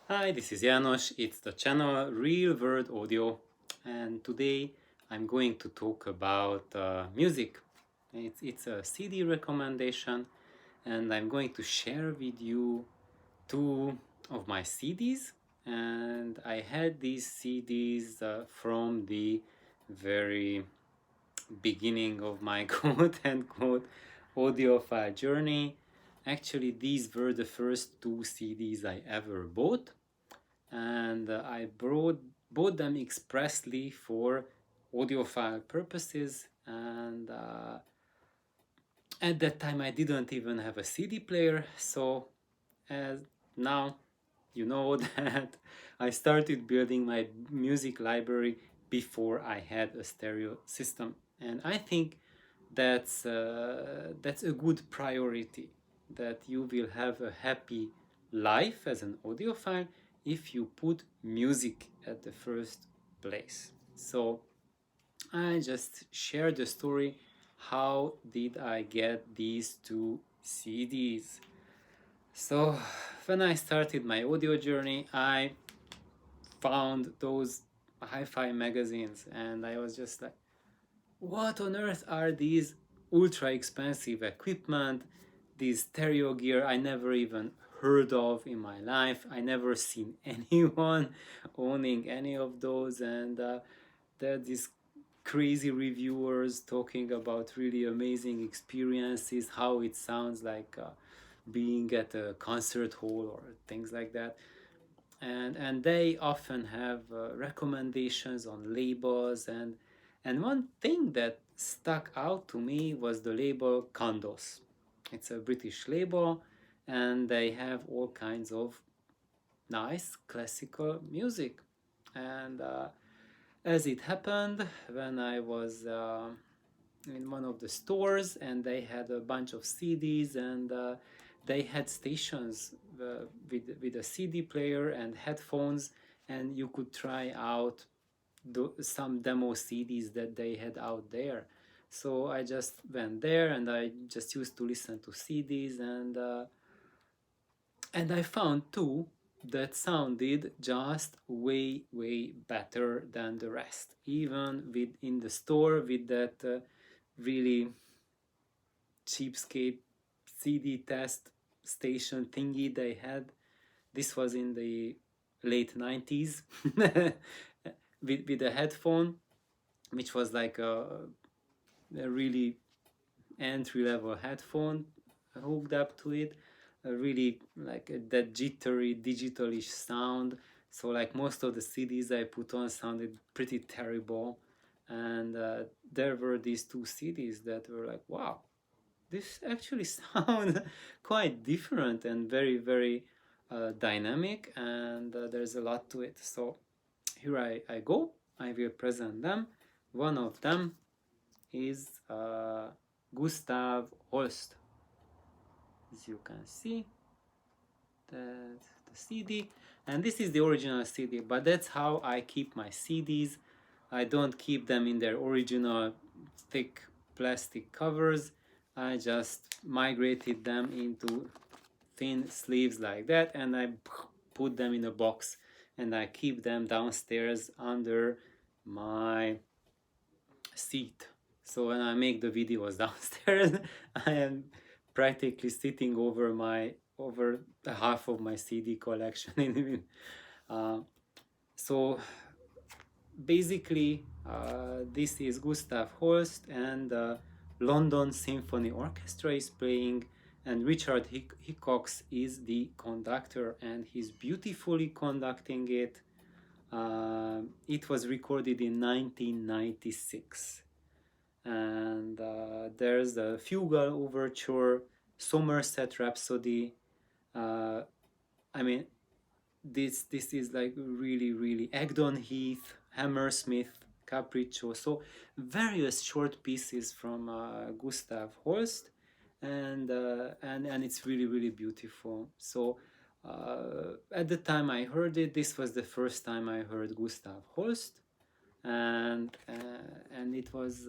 Hi, this is Janos. It's the channel Real World Audio, and today I'm going to talk about music. It's a CD recommendation, and I'm going to share with you two of my CDs. And I had these CDs from the very beginning of my quote unquote audiophile journey. Actually, these were the first two CDs I ever bought, and I bought them expressly for audiophile purposes. And at that time, I didn't even have a CD player. So, as now you know that I started building my music library before I had a stereo system, and I think that's a good priority, that you will have a happy life as an audiophile if you put music at the first place. So I just share the story. How did I get these two CDs? So when I started my audio journey, I found those hi-fi magazines, and I was just like, what on earth are these ultra expensive equipment, these stereo gear I never even heard of in my life. I never seen anyone owning any of those, and there are these crazy reviewers talking about really amazing experiences, how it sounds like being at a concert hall or things like that. And they often have recommendations on labels, and one thing that stuck out to me was the label Chandos. It's a British label, and they have all kinds of nice classical music. And as it happened, when I was in one of the stores, and they had a bunch of CDs, and they had stations with a CD player and headphones, and you could try out some demo CDs that they had out there. So I just went there, and I just used to listen to CDs, and I found two that sounded just way better than the rest, even with in the store with that really cheapskate CD test station thingy they had. This was in the late 90s with a headphone, which was like a really entry level headphone hooked up to it, a really like that jittery digitalish sound. So like most of the CDs I put on sounded pretty terrible, and there were these two CDs that were like, wow, this actually sounds quite different and very dynamic, and there's a lot to it. So here I go. I will present them. One of them is Gustav Holst. As you can see, that's the CD, and this is the original CD, but that's how I keep my CDs. I don't keep them in their original thick plastic covers. I just migrated them into thin sleeves like that, and I put them in a box, and I keep them downstairs under my seat. So when I make the videos downstairs, I am practically sitting over the half of my CD collection. uh, so basically, this is Gustav Holst, and London Symphony Orchestra is playing, and Richard Hickox is the conductor, and he's beautifully conducting it. It was recorded in 1996, and there's a fugal overture, Somerset Rhapsody. Uh, I mean, this is like really Egdon Heath, Hammersmith, Capriccio. So various short pieces from Gustav Holst, and it's really beautiful. So at the time I heard it, this was the first time I heard Gustav Holst, and it was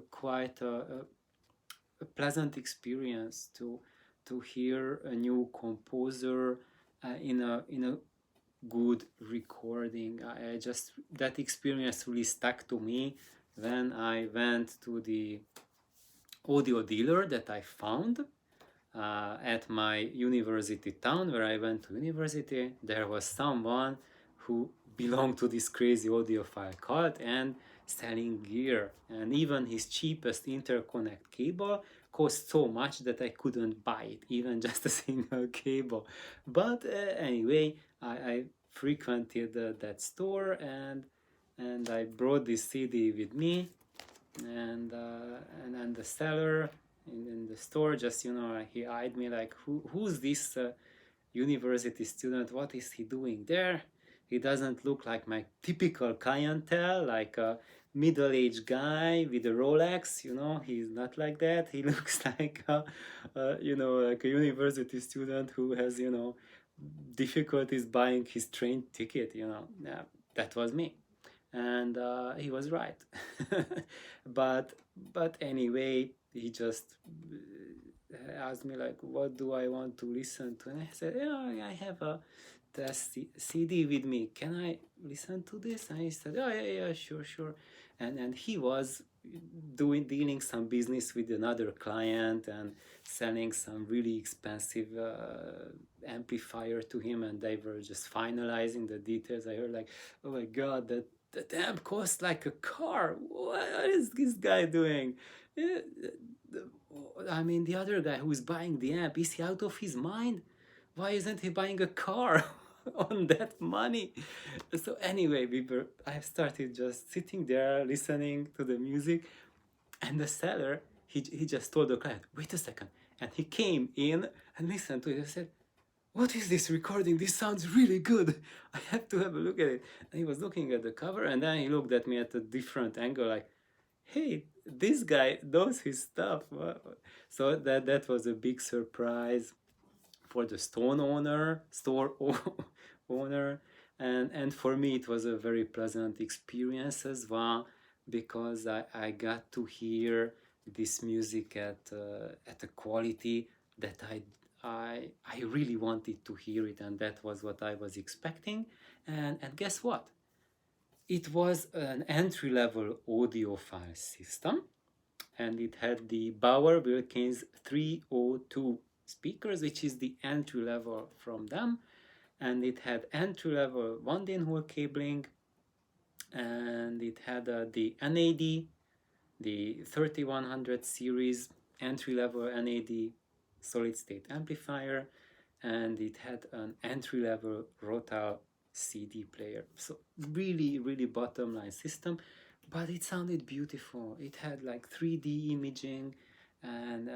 quite a pleasant experience to hear a new composer in a good recording. I just, that experience really stuck to me when I went to the audio dealer that I found at my university town where I went to university. There was someone who belonged to this crazy audiophile cult and selling gear, and even his cheapest interconnect cable cost so much that I couldn't buy it, even just a single cable. But anyway, I frequented that store, and I brought this CD with me, and then the seller in the store, just, he eyed me like, who's this university student? What is he doing there? He doesn't look like my typical clientele, like a middle-aged guy with a Rolex. He's not like that. He looks like like a university student who has difficulties buying his train ticket. Yeah, that was me, and he was right. But anyway, he just asked me like, what do I want to listen to? And I said, I have the CD with me, can I listen to this? And he said, oh, yeah, sure. And he was dealing some business with another client and selling some really expensive amplifier to him, and they were just finalizing the details. I heard like, oh my god, that amp costs like a car. What is this guy doing? I mean, the other guy who is buying the amp, is he out of his mind? Why isn't he buying a car on that money? So anyway, I started just sitting there listening to the music, and the seller, he just told the client, wait a second. And he came in and listened to it and said, what is this recording? This sounds really good. I have to have a look at it. And he was looking at the cover, and then he looked at me at a different angle, like, hey, this guy knows his stuff. So that was a big surprise for the store owner, and for me it was a very pleasant experience as well, because I got to hear this music at a quality that I really wanted to hear it, and that was what I was expecting. And guess what? It was an entry-level audiophile system, and it had the Bauer Wilkins 302 speakers, which is the entry level from them, and it had entry level 1-hole cabling, and it had the NAD, the 3100 series entry level NAD solid state amplifier, and it had an entry level Rotal CD player. So really bottom line system, but it sounded beautiful. It had like 3D imaging, and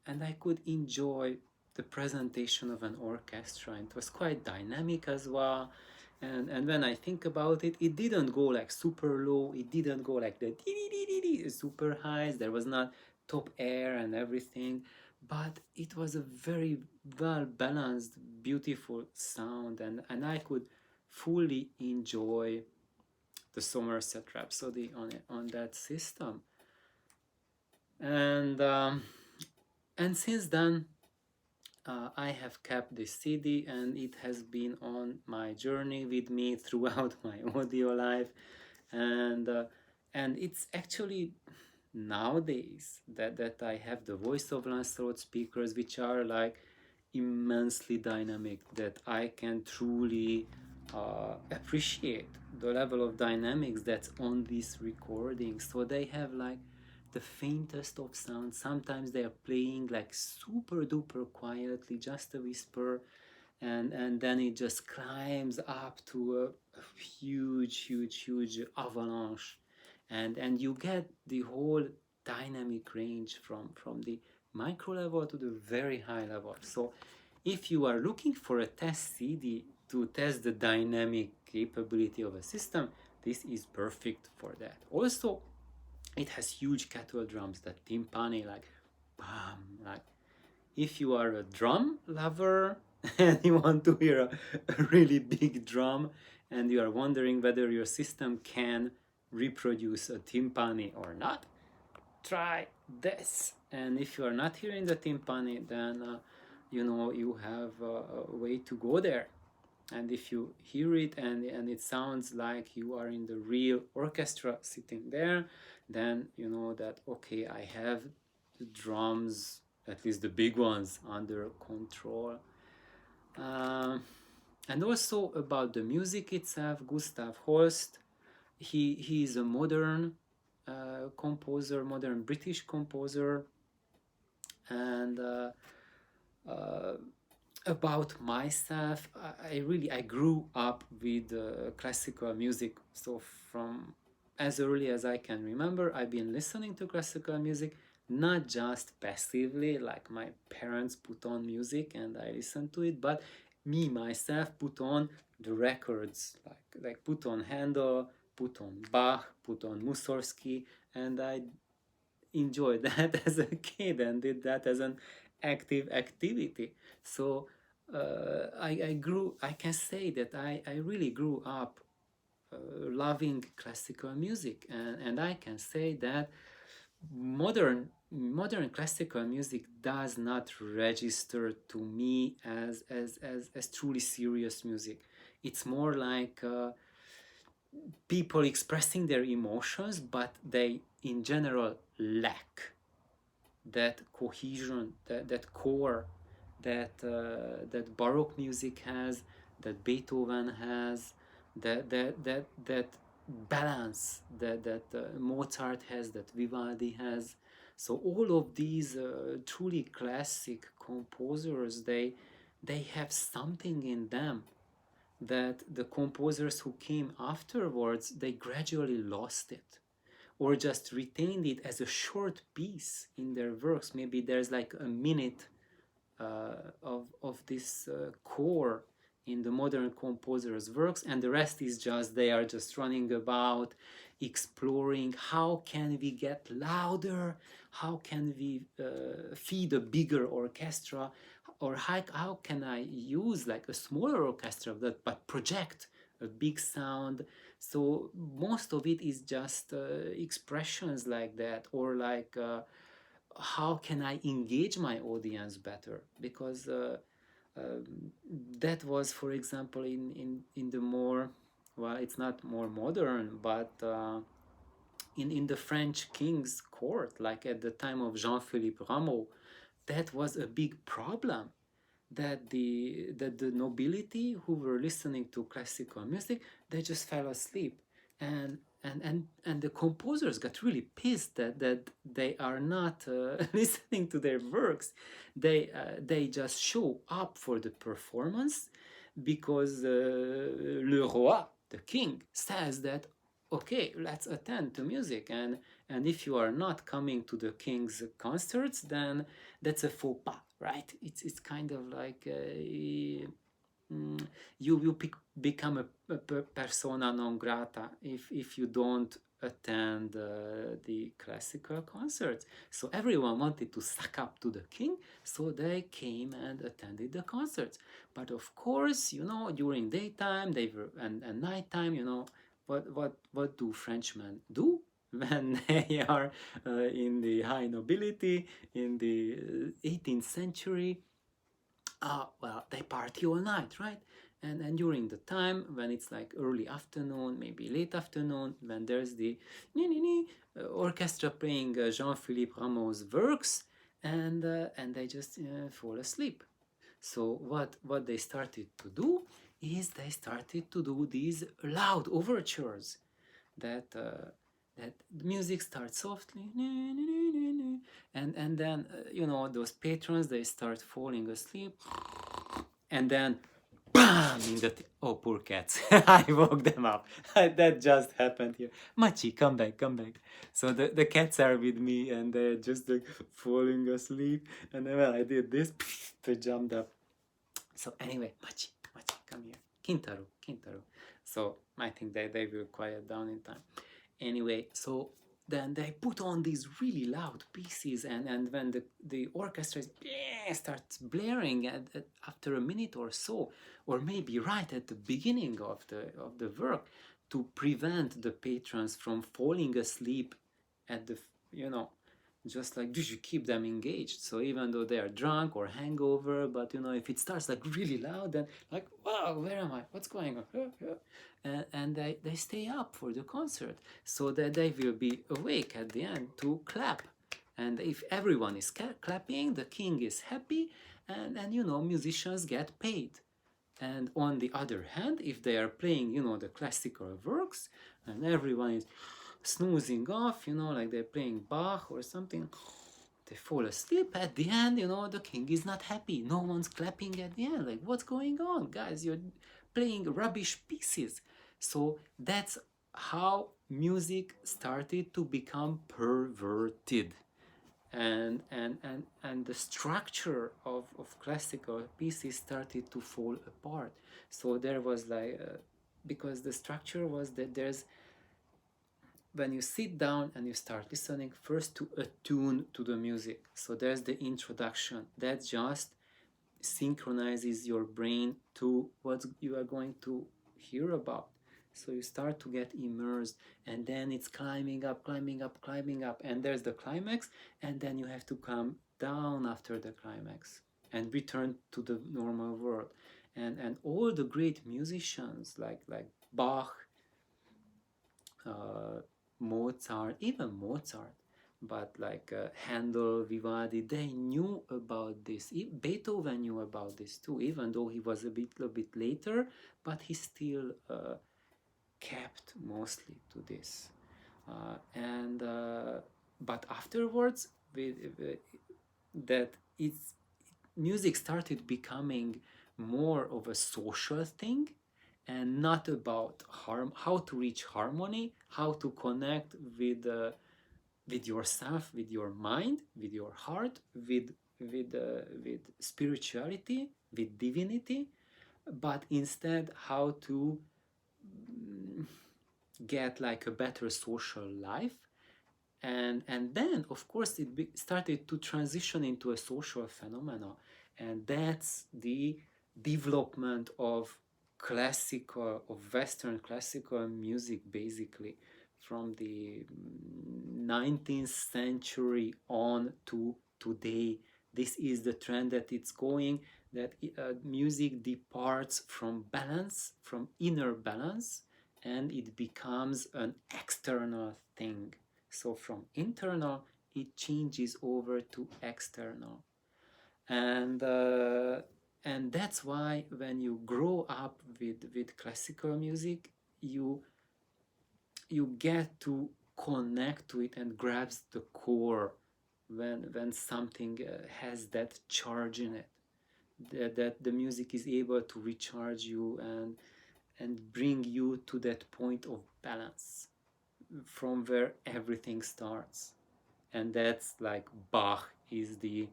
I could enjoy the presentation of an orchestra. It was quite dynamic as well. And when I think about it, it didn't go like super low. It didn't go like the super highs. There was not top air and everything, but it was a very well balanced, beautiful sound, and I could fully enjoy the Somerset Rhapsody on that system. And since then, I have kept this CD, and it has been on my journey with me throughout my audio life, and it's actually nowadays that I have the voice of Lancelot speakers, which are like immensely dynamic, that I can truly appreciate the level of dynamics that's on this recording. So they have like the faintest of sound. Sometimes they are playing like super duper quietly, just a whisper, and then it just climbs up to a huge avalanche, and you get the whole dynamic range from the micro level to the very high level. So if you are looking for a test CD to test the dynamic capability of a system, this is perfect for that. Also, it has huge kettle drums, that timpani, like bam, like if you are a drum lover and you want to hear a really big drum, and you are wondering whether your system can reproduce a timpani or not, try this. And if you are not hearing the timpani, then you have a way to go there. And if you hear it and it sounds like you are in the real orchestra sitting there, then you know that, okay, I have the drums, at least the big ones, under control. Um, and also about the music itself, Gustav Holst, he is a modern composer, modern British composer. And uh, about myself, I grew up with classical music. So from as early as I can remember, I've been listening to classical music, not just passively, like my parents put on music and I listen to it, but me myself put on the records, like put on Handel, put on Bach, put on Mussorgsky, and I enjoyed that as a kid and did that as an active activity. So I can say that I really grew up loving classical music, and I can say that modern classical music does not register to me as truly serious music. It's more like people expressing their emotions, but they in general lack that cohesion, that core that Baroque music has, that Beethoven has, that balance that Mozart has, that Vivaldi has. So all of these truly classic composers, they have something in them that the composers who came afterwards, they gradually lost it or just retained it as a short piece in their works. Maybe there's like a minute of this core in the modern composer's works, and the rest is just they are just running about exploring how can we get louder, how can we feed a bigger orchestra, or how can I use like a smaller orchestra that but project a big sound. So most of it is just expressions like that, or like how can I engage my audience better? Because that was, for example, in the more, well, it's not more modern, but in the French king's court, like at the time of Jean-Philippe Rameau, that was a big problem. That the nobility who were listening to classical music, they just fell asleep, and the composers got really pissed that they are not listening to their works. They just show up for the performance because le roi, the king, says that okay, let's attend to music, and if you are not coming to the king's concerts, then that's a faux pas, right? It's kind of like you will become a persona non grata if you don't attend the classical concerts. So everyone wanted to suck up to the king, so they came and attended the concerts. But of course, you know, during daytime they were and nighttime, you know, what do Frenchmen do when they are in the high nobility in the 18th century? Well, they party all night, right? And during the time when it's like early afternoon, maybe late afternoon, when there's the orchestra playing Jean-Philippe Rameau's works, and they just fall asleep. So what they started to do is they started to do these loud overtures that that the music starts softly, and then you know, those patrons, they start falling asleep, and then bam in the oh, poor cats. I woke them up. That just happened here. Machi, come back, come back. So the cats are with me and they're just like falling asleep, and then well, I did this, they jumped up. So anyway, Machi, come here. Kintaro. So I think they will quiet down in time. Anyway, so then they put on these really loud pieces, and when the orchestra starts blaring after a minute or so, or maybe right at the beginning of the work, to prevent the patrons from falling asleep at the, you know, just like you keep them engaged. So even though they are drunk or hangover, but if it starts like really loud, then like, wow, where am I, what's going on? And they stay up for the concert, so that they will be awake at the end to clap. And if everyone is clapping, the king is happy, and musicians get paid. And on the other hand, if they are playing the classical works, and everyone is snoozing off, like they're playing Bach or something, they fall asleep at the end, the king is not happy. No one's clapping at the end. Like, what's going on, guys? You're playing rubbish pieces. So that's how music started to become perverted. And the structure of classical pieces started to fall apart. So there was like because the structure was that there's when you sit down and you start listening first to attune to the music. So there's the introduction that just synchronizes your brain to what you are going to hear about. So you start to get immersed, and then it's climbing up, climbing up, climbing up, and there's the climax, and then you have to come down after the climax and return to the normal world. And all the great musicians like Bach, Mozart, even Mozart, but like Handel, Vivaldi, they knew about this. Beethoven knew about this too, even though he was a bit later, but he still kept mostly to this. And but afterwards, that it's music started becoming more of a social thing and not about how to reach harmony, how to connect with yourself, with your mind, with your heart, with spirituality, with divinity, but instead how to get like a better social life. And then of course it started to transition into a social phenomena, and that's the development of Western classical music, basically from the 19th century on to today. This is the trend that it's going, that music departs from balance, from inner balance, and it becomes an external thing. So from internal, it changes over to external. And that's why when you grow up with classical music, you get to connect to it and grabs the core when something has that charge in it, that the music is able to recharge you and bring you to that point of balance from where everything starts. And that's like Bach is the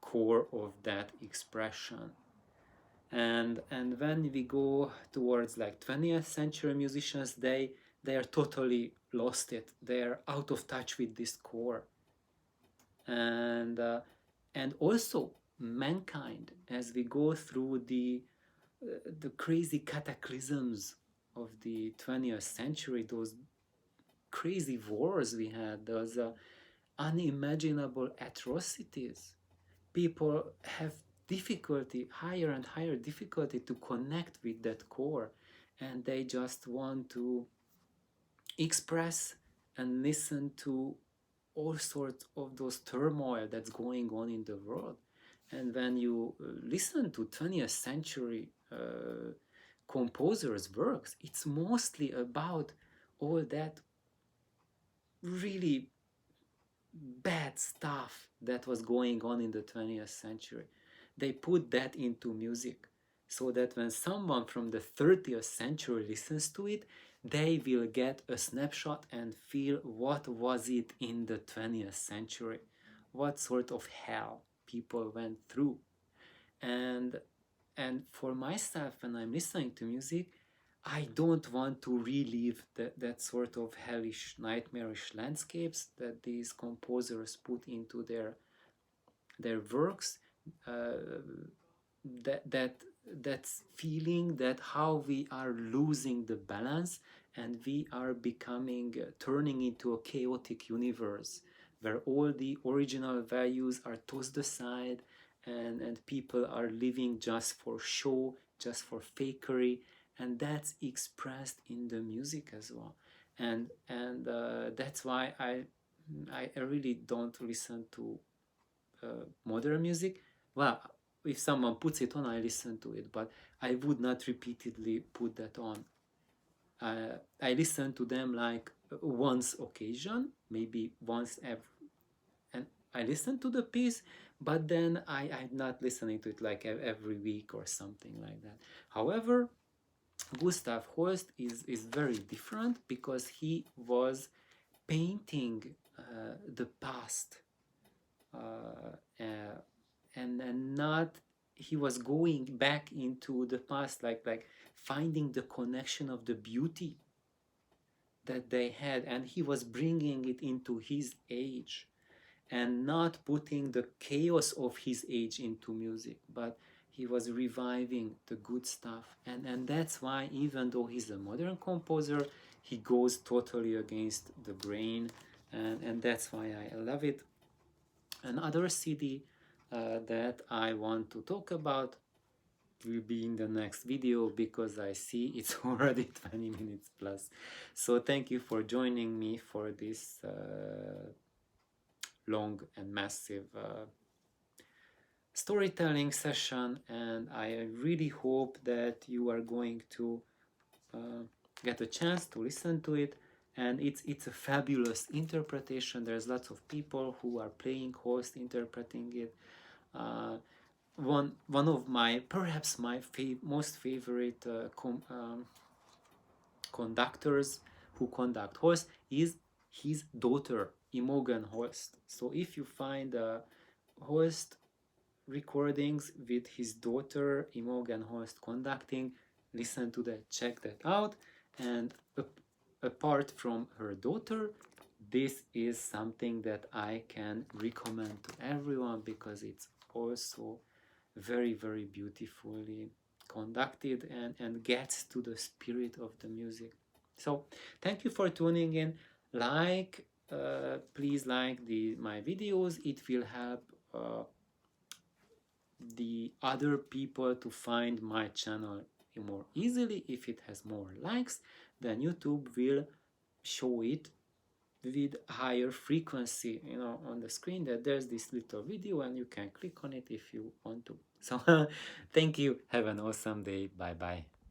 core of that expression. And when we go towards like 20th century musicians, they are totally lost it. They're out of touch with this core. And also mankind, as we go through the crazy cataclysms of the 20th century, those crazy wars we had, those unimaginable atrocities, people have difficulty, higher and higher difficulty to connect with that core, and they just want to express and listen to all sorts of those turmoil that's going on in the world. And when you listen to 20th century composers' works, it's mostly about all that really bad stuff that was going on in the 20th century. They put that into music so that when someone from the 30th century listens to it, they will get a snapshot and feel what was it in the 20th century, what sort of hell people went through. And for myself, when I'm listening to music, I don't want to relive that sort of hellish, nightmarish landscapes that these composers put into their works. That feeling that how we are losing the balance and we are becoming turning into a chaotic universe where all the original values are tossed aside, and people are living just for show, just for fakery, and that's expressed in the music as well. And that's why I really don't listen to modern music. Well, if someone puts it on, I listen to it, but I would not repeatedly put that on. I listen to them like once occasion, maybe once every, and I listen to the piece, but then I'm not listening to it like every week or something like that. However, Gustav Holst is very different because he was painting the past, uh, uh, and not, he was going back into the past, like finding the connection of the beauty that they had, and he was bringing it into his age, and not putting the chaos of his age into music, but he was reviving the good stuff. And that's why, even though he's a modern composer, he goes totally against the grain, and that's why I love it. Another CD that I want to talk about will be in the next video, because I see it's already 20 minutes plus. So thank you for joining me for this long and massive storytelling session, and I really hope that you are going to get a chance to listen to it. And it's a fabulous interpretation. There's lots of people who are playing Holst, interpreting it. One of my, perhaps my most favorite conductors who conduct Holst is his daughter, Imogen Holst. So if you find Holst recordings with his daughter Imogen Holst conducting, listen to that, check that out. And apart from her daughter, this is something that I can recommend to everyone, because it's also very, very beautifully conducted, and gets to the spirit of the music. So thank you for tuning in. Please like my videos. It will help the other people to find my channel more easily. If it has more likes, then YouTube will show it with higher frequency, on the screen, that there's this little video and you can click on it if you want to. So thank you, have an awesome day, bye bye.